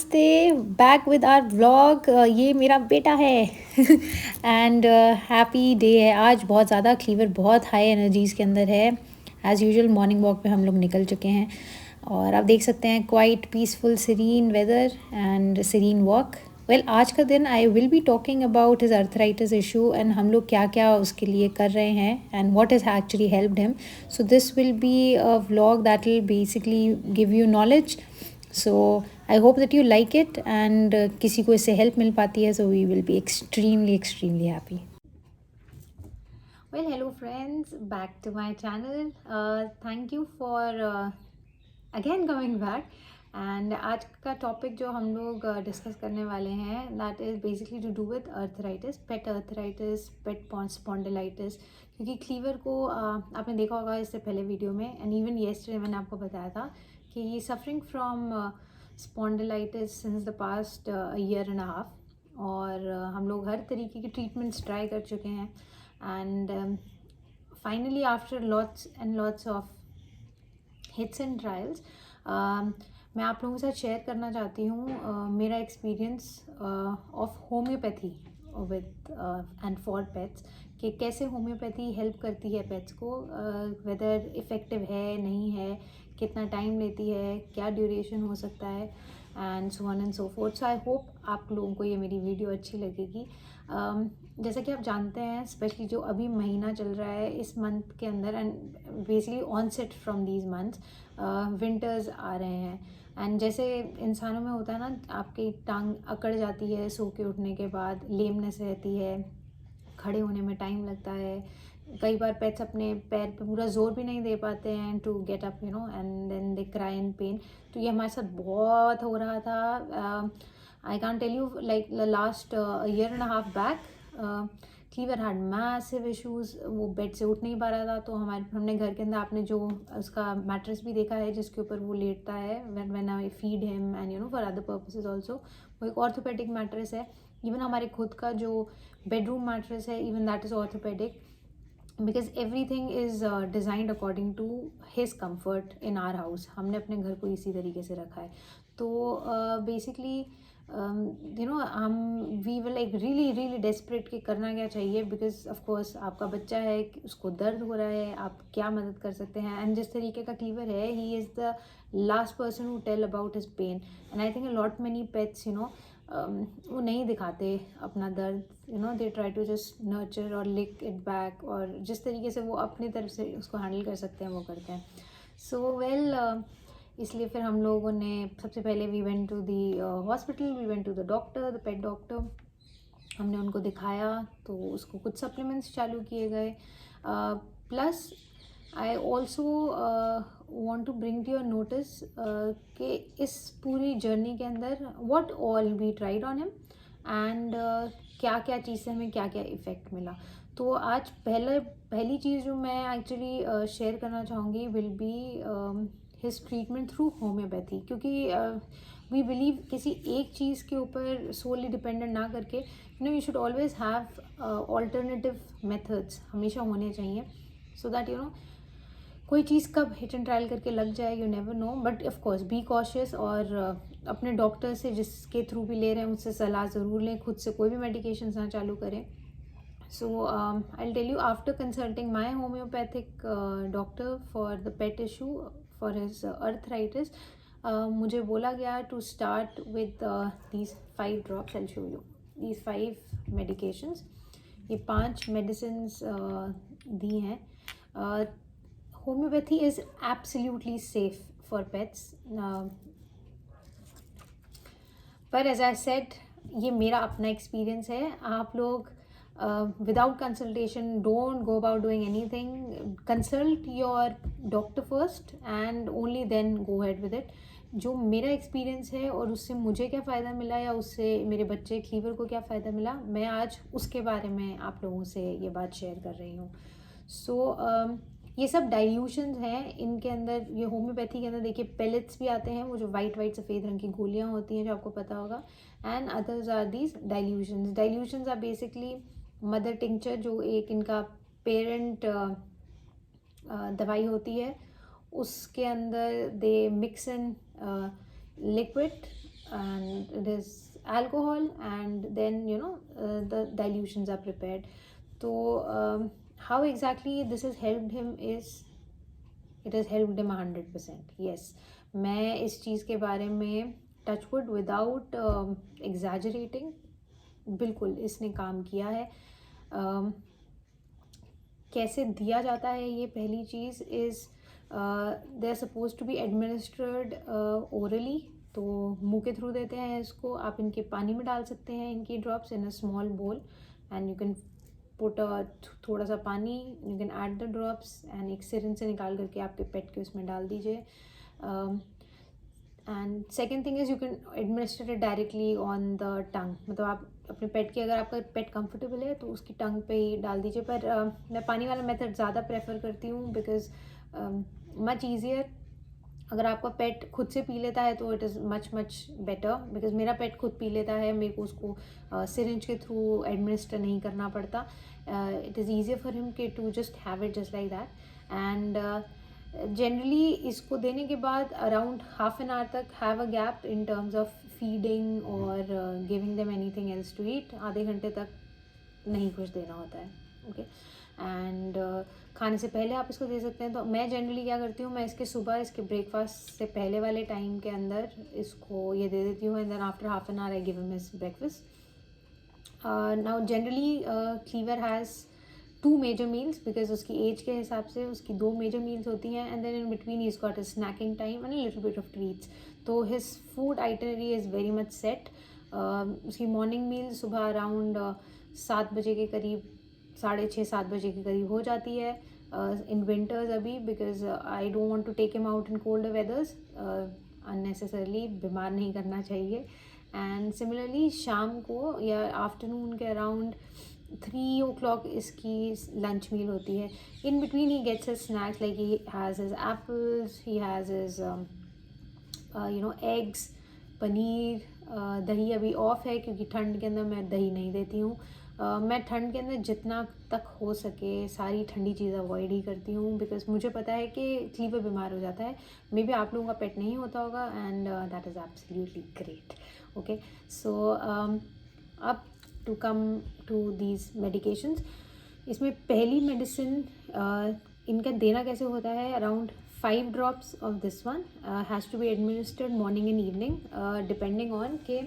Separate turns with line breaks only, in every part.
नमस्ते, back with our vlog. ये मेरा बेटा है एंड हैप्पी डे है आज। बहुत ज़्यादा क्लीवर बहुत हाई एनर्जीज़ के अंदर है। एज़ यूजुअल मॉर्निंग वॉक पे हम लोग निकल चुके हैं और आप देख सकते हैं quite peaceful serene weather and serene walk. Well आज का दिन I will be talking about his arthritis issue and हम लोग क्या क्या उसके लिए कर रहे हैं and what is actually helped him. So this will be a vlog that will basically give you knowledge. So I hope that you like it and किसी को इससे हेल्प मिल पाती है, so we will be extremely happy. Well hello friends, back to my channel. Thank you for again coming back. And आज का topic जो हम लोग डिस्कस करने वाले हैं that is basically to do with arthritis, pet spondylitis. क्योंकि Cleaver को आपने देखा होगा इससे पहले वीडियो में एंड इवन येस्टरडे मैंने आपको बताया था कि ये suffering from spondylitis since the past year and half. और हम लोग हर तरीके की ट्रीटमेंट्स ट्राई कर चुके हैं and finally after lots and lots of hits and trials मैं आप लोगों के साथ शेयर करना चाहती हूँ मेरा experience of homeopathy with and for pets, कि कैसे होम्योपैथी हेल्प करती है पेट्स को, वेदर इफ़ेक्टिव है नहीं है, कितना टाइम लेती है, क्या ड्यूरेशन हो सकता है and so on and so fourth. So I hope आप लोगों को ये मेरी वीडियो अच्छी लगेगी। जैसा कि आप जानते हैं स्पेशली जो अभी महीना चल रहा है इस मंथ के अंदर and basically onset from these months winters आ रहे हैं एंड जैसे इंसानों में होता है ना, आपकी टांग अकड़ जाती है सो के उठने के बाद, लेमनेस रहती है, खड़े होने में टाइम लगता है, कई बार पेट्स अपने पैर पे पूरा जोर भी नहीं दे पाते हैं to get up and then they cry in pain. तो ये हमारे साथ बहुत हो रहा था। I can tell you like last year and half back Cleaver had massive issues. वो बेड से उठ नहीं पा रहा था, तो हमने घर के अंदर आपने जो उसका मैट्रेस भी देखा है जिसके ऊपर वो लेटता है when I feed him and for other purposes also, वो एक ऑर्थोपेडिक मैट्रेस है। इवन हमारे खुद का जो बेडरूम मैट्रेस है even that is orthopaedic, because every thing is designed according to his comfort in our house. हमने अपने घर को इसी तरीके से रखा है। तो बेसिकली हम we will like really desperate कि करना क्या चाहिए, बिकॉज ऑफ कोर्स आपका बच्चा है, उसको दर्द हो रहा है, आप क्या मदद कर सकते हैं। एंड जिस तरीके का क्लीवर है, he is the last person who tell about his pain and I think lot many pets वो नहीं दिखाते अपना दर्द, they try to just nurture और लिक इट बैक, और जिस तरीके से वो अपनी तरफ से उसको हैंडल कर सकते हैं वो करते हैं। सो वेल इसलिए फिर हम लोगों ने सबसे पहले we went to the hospital, we went to the doctor, the pet doctor. हमने उनको दिखाया तो उसको कुछ सप्लीमेंट्स चालू किए गए। Plus I also want to bring to your notice कि इस पूरी जर्नी के अंदर what all we tried on him and क्या क्या चीज़ से हमें क्या क्या इफ़ेक्ट मिला। तो आज पहली चीज़ जो मैं एक्चुअली शेयर करना चाहूँगी will be his treatment through homeopathy, क्योंकि वी बिलीव किसी एक चीज़ के ऊपर सोली डिपेंडेंट ना करके you should always have alternative methods हमेशा होने चाहिए, सो दैट कोई चीज़ कब हिट एंड ट्रायल करके लग जाए you never know. But of course be cautious और अपने डॉक्टर से जिसके थ्रू भी ले रहे हैं उससे सलाह ज़रूर लें, खुद से कोई भी मेडिकेशन ना चालू करें। So I'll tell you, after consulting my homeopathic doctor for the pet issue for his arthritis, मुझे बोला गया to start with these 5 drops. I'll show you these 5 medications. ये 5 medicines दी हैं। Homeopathy is absolutely safe for pets. पर as I said ये मेरा अपना experience है। आप लोग without consultation don't go about doing anything. Consult your doctor first and only then go ahead with it. जो मेरा एक्सपीरियंस है और उससे मुझे क्या फ़ायदा मिला या उससे मेरे बच्चे क्लीवर को क्या फ़ायदा मिला, मैं आज उसके बारे में आप लोगों से ये बात शेयर कर रही हूँ। सो ये सब डाइल्यूशंस हैं इनके अंदर। ये होम्योपैथी के अंदर देखिए पेलेट्स भी आते हैं, वो जो वाइट सफ़ेद रंग की गोलियाँ होती हैं जो आपको पता होगा, and others are these dilutions are basically mother tincture, जो एक इनका पेरेंट दवाई होती है, उसके अंदर they mix in liquid and there's alcohol, and then the dilutions are prepared. So how exactly this has helped him is it has helped him 100%. Yes, मैं इस चीज़ के बारे में टचवुड विदाउट एग्जैजरेटिंग बिल्कुल इसने काम किया है. कैसे दिया जाता है ये पहली चीज़ is they are suppose to be administered orally. तो मुंह के थ्रू देते हैं इसको. आप इनके पानी में डाल सकते हैं इनकी ड्रॉप्स इन अ स्मॉल बोल, एंड यू कैन पुट थोड़ा सा पानी, you can add the drops, and एक सिरिंज से निकाल करके आपके पेट के उसमें डाल दीजिए. And second thing is you can administer it directly on the tongue. मतलब आप अपने पेट की, अगर आपका पेट कंफर्टेबल है तो उसकी टंग पे ही डाल दीजिए. पर मैं पानी वाला मेथड ज़्यादा प्रेफर करती हूँ बिकॉज मच ईजियर. अगर आपका पेट खुद से पी लेता है तो it is much better, because मेरा पेट खुद पी लेता है, मेरे को उसको सिरिंज के थ्रू एडमिनिस्टर नहीं करना पड़ता. It is easier for him के to just have it just like that. And generally इसको देने के बाद अराउंड हाफ एन आवर तक have a gap in terms of feeding और giving them anything else to eat. आधे घंटे तक नहीं कुछ देना होता है. ओके. एंड खाने से पहले आप इसको दे सकते हैं. तो मैं जनरली क्या करती हूँ, मैं इसके सुबह इसके ब्रेकफास्ट से पहले वाले टाइम के अंदर इसको ये दे देती हूँ, and then after half an hour I give him his breakfast. Now generally Cleaver has 2 major meals because उसकी एज के हिसाब से उसकी 2 मेजर मील्स होती हैं, and then in between he is got a snacking time and a little bit of treats. तो his food itinerary is very much set. उसकी morning meal सुबह अराउंड 7 बजे के करीब, 6:30-7 बजे के करीब हो जाती है इन विंटर्स अभी, because I don't want to take him out in cold weathers. Unnecessarily बीमार नहीं करना चाहिए. एंड सिमिलरली शाम को या आफ्टरनून के अराउंड 3 o'clock इसकी लंच मील होती है. In between he gets his snacks, like he has his apples, he has his eggs, paneer. दही अभी ऑफ है क्योंकि ठंड के अंदर मैं दही नहीं देती हूँ. मैं ठंड के अंदर जितना तक हो सके सारी ठंडी चीज़ अवॉइड ही करती हूँ, बिकॉज मुझे पता है कि क्लीवर बीमार हो जाता है. मे बी आप लोगों का पेट नहीं होता होगा, and that is absolutely great. Okay. So अब to come to these medications. इसमें पहली मेडिसिन इनका देना कैसे होता है, around 5 drops of this one has to be administered morning and evening depending on के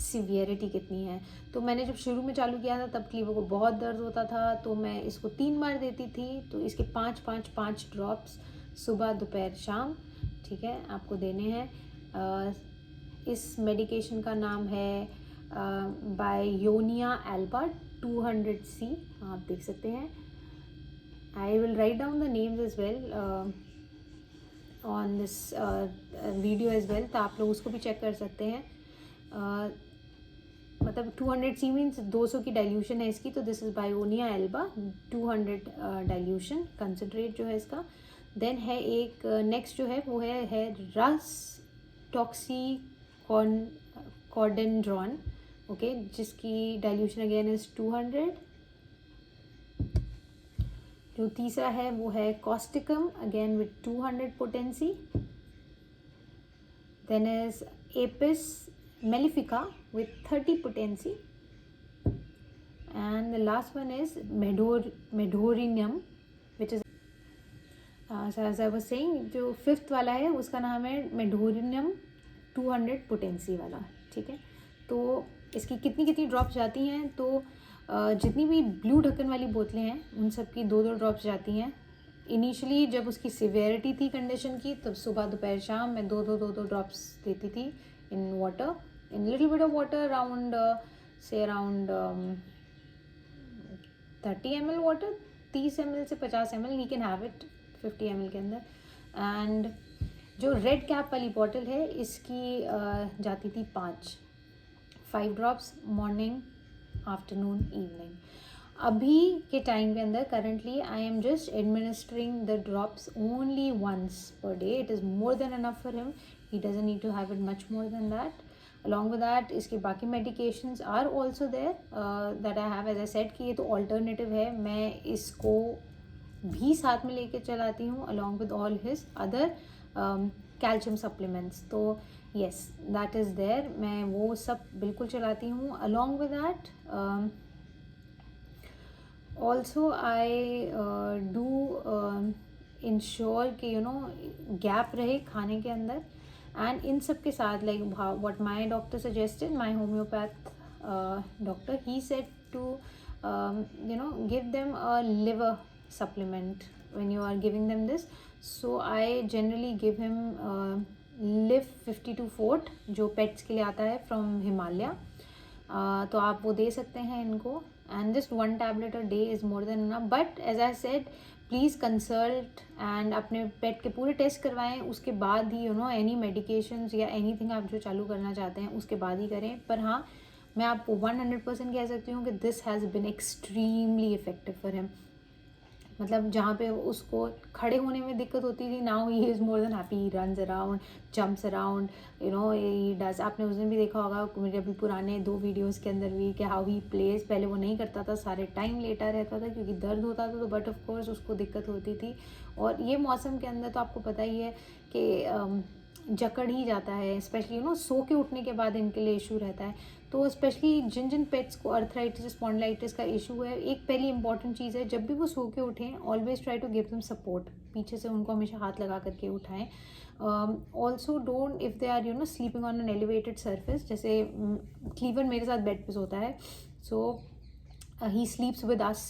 सीवियरिटी कितनी है. तो मैंने जब शुरू में चालू किया था तब क्लीवर को बहुत दर्द होता था, तो मैं इसको 3 बार देती थी. तो इसके 5 ड्रॉप्स सुबह दोपहर शाम, ठीक है, आपको देने हैं. इस मेडिकेशन का नाम है बायोनिया एल्बा 200C. आप देख सकते हैं. I will write down the names as well on this video as well, तो आप लोग उसको भी चेक कर सकते हैं. मतलब 200C मीन्स 200 की डाइल्यूशन है इसकी. तो this is Bryonia alba 200 dilution concentrate जो है इसका. देन है एक नेक्स्ट जो है वो है रस टॉक्सिकॉर्डेंड्रॉन, ओके, जिसकी डाइल्यूशन अगेन इज़ 200. जो तीसरा है वो है causticum again with 200 potency. Then is Apis mellifica with 30 potency. And the last one is Medorrhinum which is as I was saying, जो 5th वाला है उसका नाम है मेडोरिनियम 200 पोटेंसी वाला, ठीक है. तो इसकी कितनी ड्रॉप्स जाती हैं, तो जितनी भी ब्लू ढक्कन वाली बोतलें हैं उन सब की 2 ड्रॉप्स जाती हैं. इनिशियली जब उसकी सिवियरिटी थी कंडीशन की, तब सुबह दोपहर शाम मैं 2 ड्रॉप्स देती थी in water, in little bit of water, around 30 ml water, 30 ml से 50 ml he can have it 50 ml के अंदर. एंड जो रेड कैप वाली बॉटल है इसकी जाती थी 5 ड्रॉप्स मॉर्निंग, आफ्टरनून, इवनिंग. अभी के टाइम के अंदर currently I am just administering the drops only once per day. It is more than enough for him. He doesn't need to have it much more than that. Along with that इसके बाकी medications are also there that I have. As I said कि ये तो alternative है, मैं इसको भी साथ में लेके चलाती हूँ along with all his other calcium supplements. तो येस, दैट इज़ देयर. मैं वो सब बिल्कुल चलाती हूँ. Along with that also I do ensure कि गैप रहे खाने के अंदर. एंड इन सब के साथ like what my doctor suggested, my homeopath doctor, he said to give them a liver supplement when you are giving them this. So I generally give him liv 52 fort जो pets के लिए आता है from Himalaya. तो आप वो दे सकते हैं इनको. And just 1 tablet a day is more than enough. But as I said, please consult and अपने पेट के पूरे टेस्ट करवाएं. उसके बाद ही एनी मेडिकेशंस या एनीथिंग आप जो चालू करना चाहते हैं उसके बाद ही करें. पर हाँ, मैं आपको 100% कह सकती हूँ कि this has been extremely effective for him. मतलब जहाँ पे उसको खड़े होने में दिक्कत होती थी, now he is more than happy. He runs around, jumps around, he does. आपने उस दिन भी देखा होगा मेरे अभी पुराने 2 वीडियोज़ के अंदर भी कि हाउ ही प्लेज. पहले वो नहीं करता था, सारे टाइम लेटा रहता था क्योंकि दर्द होता था. तो बट ऑफ कोर्स उसको दिक्कत होती थी. और ये मौसम के अंदर तो आपको पता ही है कि जकड़ ही जाता है. स्पेशली सो के उठने के बाद इनके लिए इशू रहता है. तो स्पेशली जिन जिन पेट्स को अर्थराइटिस, स्पॉन्डिलाइटिस का इशू है, एक पहली इंपॉर्टेंट चीज़ है, जब भी वो सो के उठें, always try to give them support. पीछे से उनको हमेशा हाथ लगा करके उठाएं. Also don't, if they are sleeping on an elevated surface, जैसे क्लीवन मेरे साथ बेड पे सोता है. So he sleeps with us,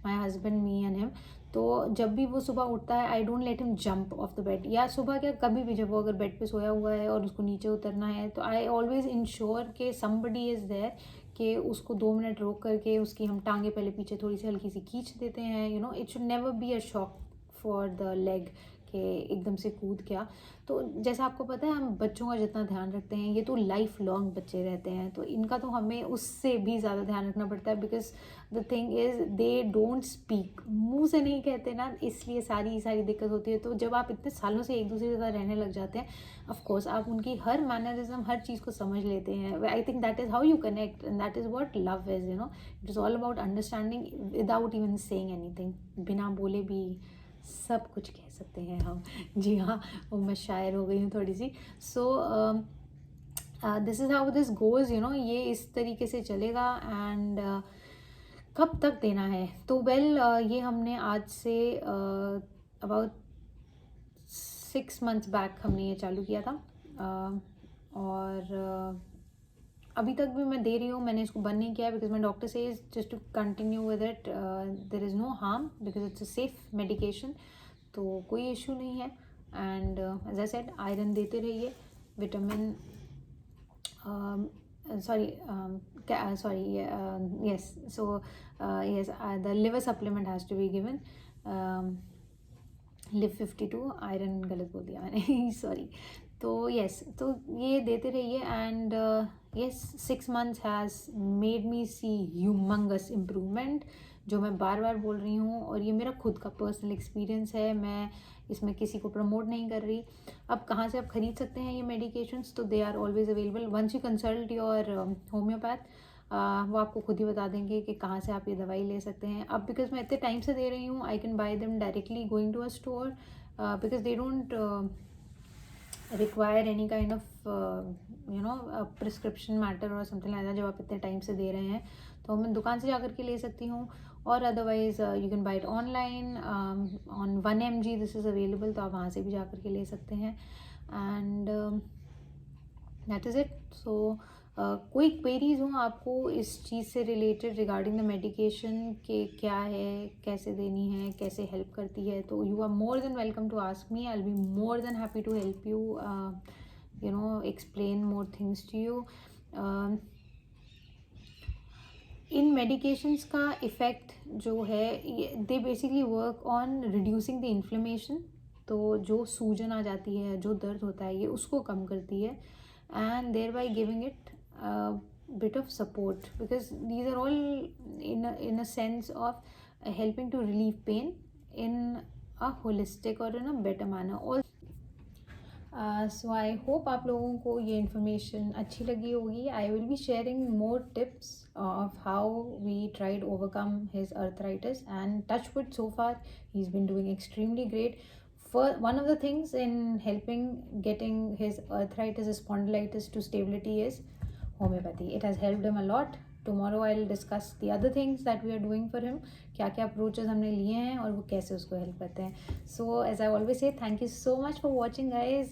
my husband, me and him. तो जब भी वो सुबह उठता है, I don't let him jump off the bed. या सुबह क्या, कभी भी जब वो अगर बेड पे सोया हुआ है और उसको नीचे उतरना है, तो आई ऑलवेज इंश्योर कि समबडी इज़ देयर कि उसको 2 मिनट रोक करके उसकी हम टांगे पहले पीछे थोड़ी सी हल्की सी खींच देते हैं. It should never be a shock for the leg कि एकदम से कूद गया. तो जैसा आपको पता है, हम बच्चों का जितना ध्यान रखते हैं, ये तो लाइफ लॉन्ग बच्चे रहते हैं, तो इनका तो हमें उससे भी ज़्यादा ध्यान रखना पड़ता है. Because the thing is they don't speak, मुंह से नहीं कहते ना, इसलिए सारी दिक्कत होती है. तो जब आप इतने सालों से एक दूसरे के साथ रहने लग जाते हैं, ऑफकोर्स आप उनकी हर मैनरिज्म, हर चीज़ को समझ लेते हैं. I think that is how you connect and that is what love is. It is all about understanding without even saying anything. बिना बोले भी सब कुछ कह सकते हैं हम. जी हाँ, वो मैं शायर हो गई हूँ थोड़ी सी. So this is how this goes. ये इस तरीके से चलेगा. एंड कब तक देना है, तो वेल ये हमने आज से अबाउट 6 मंथ्स बैक हमने ये चालू किया था. और अभी तक भी मैं दे रही हूँ. मैंने इसको बंद नहीं किया है बिकॉज माई डॉक्टर से just to continue with it. There is no harm because it's a safe medication. तो कोई इशू नहीं है. And as I said, iron देते रहिए, vitamin yes, so yes, the liver supplement has to be given. Live 52, iron गलत बोल दिया मैंने. सॉरी. तो यस, तो ये देते रहिए. And yes, 6 months has made me see humongous improvement, जो मैं बार बार बोल रही हूँ. और ये मेरा खुद का पर्सनल एक्सपीरियंस है, मैं इसमें किसी को प्रमोट नहीं कर रही. अब कहाँ से आप खरीद सकते हैं ये मेडिकेशंस, तो they are always available. Once you consult your homeopath, वो आपको खुद ही बता देंगे कि कहाँ से आप ये दवाई ले सकते हैं. अब बिकॉज मैं इतने टाइम से दे रही हूँ, I can buy them directly going to a store because they don't require any kind of prescription matter और समथिंग लाइक दैट. जब आप इतने टाइम से दे रहे हैं तो मैं दुकान से जा करके ले सकती हूँ. और otherwise you can buy it online on 1 mg this is available, तो आप वहाँ से भी जा करके ले सकते हैं. And that is it. So कोई क्वेरीज हो आपको इस चीज़ से रिलेटेड रिगार्डिंग द मेडिकेशन के क्या है, कैसे देनी है, कैसे हेल्प करती है, तो you are more than welcome to ask me. I will be more than happy to help you, explain more things to you. इन मेडिकेशंस का इफ़ेक्ट जो है, they basically work on reducing the inflammation. तो जो सूजन आ जाती है, जो दर्द होता है, ये उसको कम करती है. And thereby giving it bit of support, because these are all in a sense of helping to relieve pain in a holistic or in a better manner. So I hope आप लोगों को ये information अच्छी लगी होगी. I will be sharing more tips of how we tried overcome his arthritis, and touch wood, so far he's been doing extremely great. one of the things in helping getting his arthritis, his spondylitis to stability is homeopathy. It has helped him a lot. Tomorrow I'll discuss the other things that we are doing for him, क्या क्या approaches हमने लिए हैं और वो कैसे उसको help करते हैं. So as I always say, thank you so much for watching guys.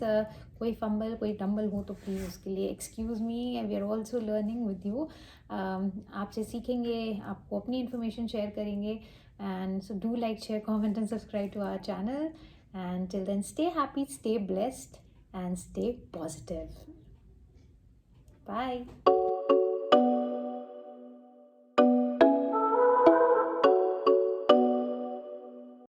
कोई fumble कोई tumble हो तो please उसके लिए excuse me, and we are also learning with you. आपसे सीखेंगे, आपको अपनी information share करेंगे, and so do like, share, comment and subscribe to our channel. And till then, stay happy, stay blessed and stay positive. Bye.